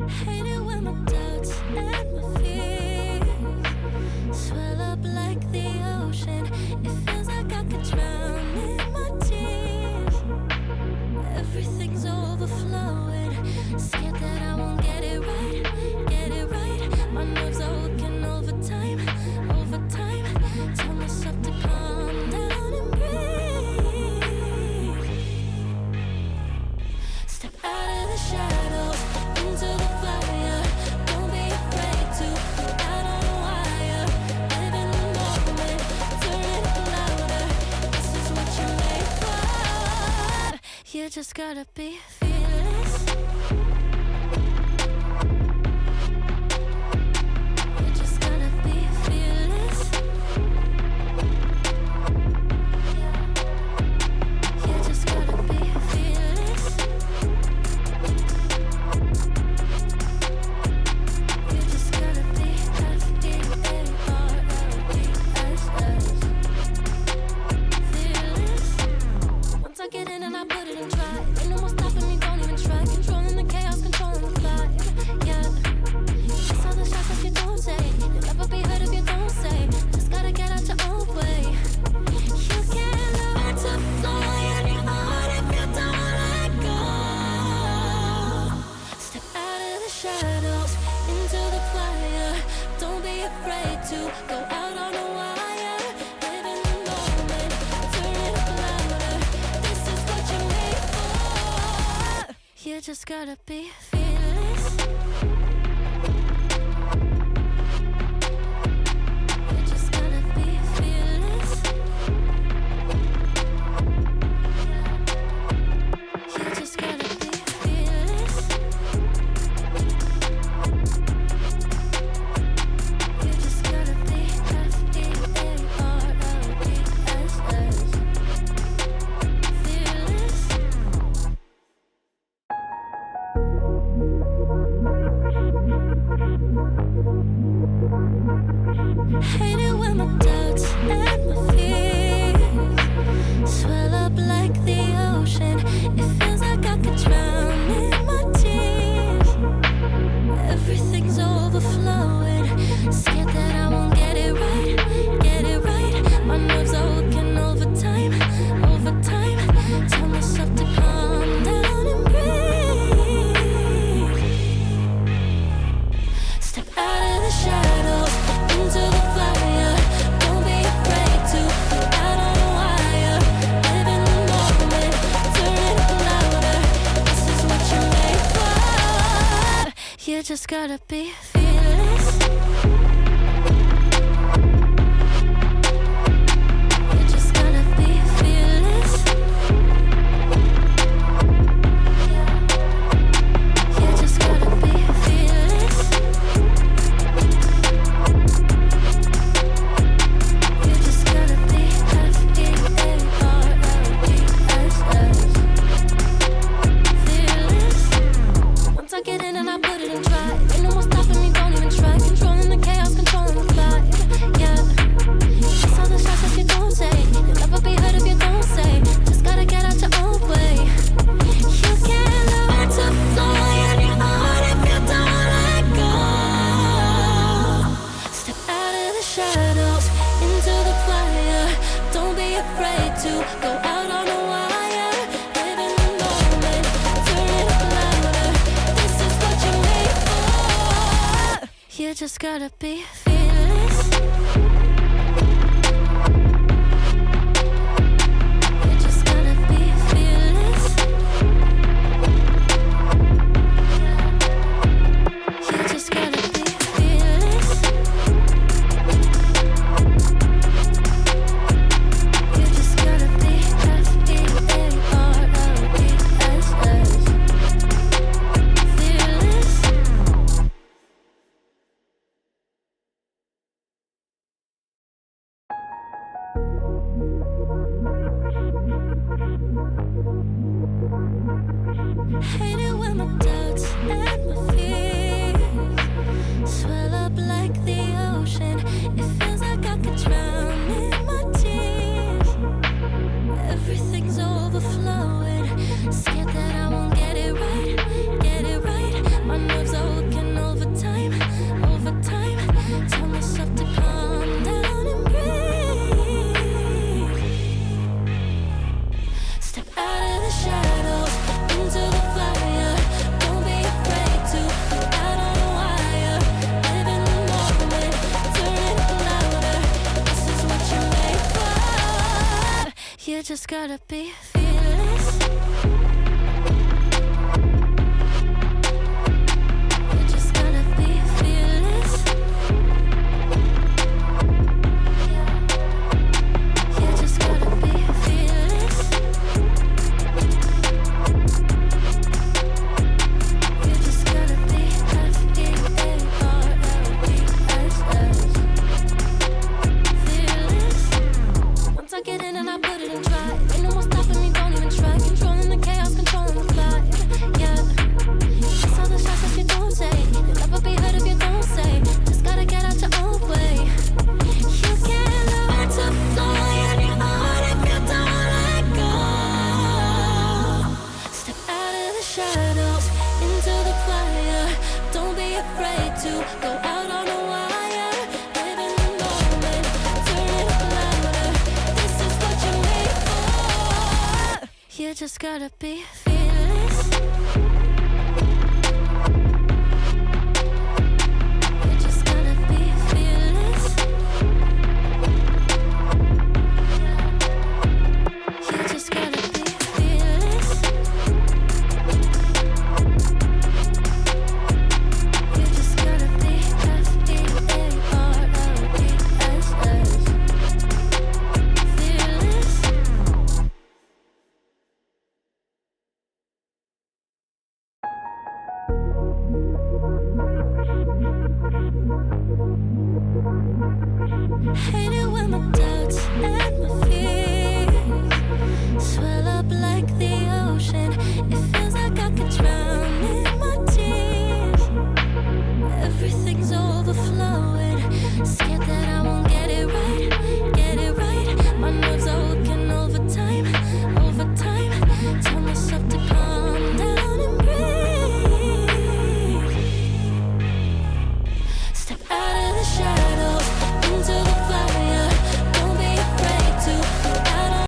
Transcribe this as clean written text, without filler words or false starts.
Hate it when my doubts and my fears swell up like the ocean. It feels like I could drown in my tears. Everything's overflowing. Scared that I won't get it right, get it right. My nerves are working overtime, overtime. Tell myself to calm down and breathe. Step out of the shadows into the fire. Don't be afraid to go out on a wire. Live in the moment, turn it up louder. This is what you're made for. You just gotta be fearless. You just gotta be fearless. You just gotta be fearless. You just gotta be fearless. Once I get in and I put it in try, ain't no more stopping me, don't even try. Controlling the chaos, controlling the vibe. Yeah, that's all the shots that you don't take. You'll never be heard if you don't say. Just gotta get out your own way. You can't learn to fly on your own if you don't let go. Step out of the shadows into the fire. Don't be afraid to go out on a wire. Live in the moment, turn it up louder. This is what you're made for. You just gotta be fearless. You just gotta be fearless. You just gotta be fearless. You just gotta be fearless. Hate it when my doubts and my fears swell up like the ocean. It feels like I could drown in my tears. Everything's overflowing. Scared that I won't get it right, get it right. My nerves are working overtime, overtime. Tell myself to calm down and breathe. Step out of the shadows into the fire. Don't be afraid to go out on a wire. Live in the moment, turn it up louder. This is what you're made for. You just gotta be fearless. You just gotta be fearless. You just gotta be fearless. You just gotta be fearless. Once I get in and I put it in try, ain't no more stopping me, don't even try. Controlling the chaos, controlling the vibe. Yeah, that's all the shots that you don't take. You'll never be heard if you don't say. Just gotta get out your own way. You can't learn to fly on your own if you don't let go. Step out of the shadows into the fire. Don't be afraid to go out on a wire. Live in the moment, turn it up louder. This is what you're made for. You just gotta be fearless. You just gotta be fearless. You just gotta be fearless. You just gotta be fearless. You just gotta be fearless. Once I get in and I put it in drive, ain't no more stopping me, don't even try. Controlling the chaos, controlling the vibe. Yeah, it's all the shots that you don't take. You'll never be heard if you don't say. Just gotta get out your own way. You can't learn to fly anymore if you don't let go. Step out of the shadows into the fire. Don't be afraid to go out on a wire. Live in the moment, turn it up louder. This is what you're made for. You just gotta be fearless. You just gotta be fearless. You just gotta be fearless. You just gotta be fearless. Hate it when my doubts and my fears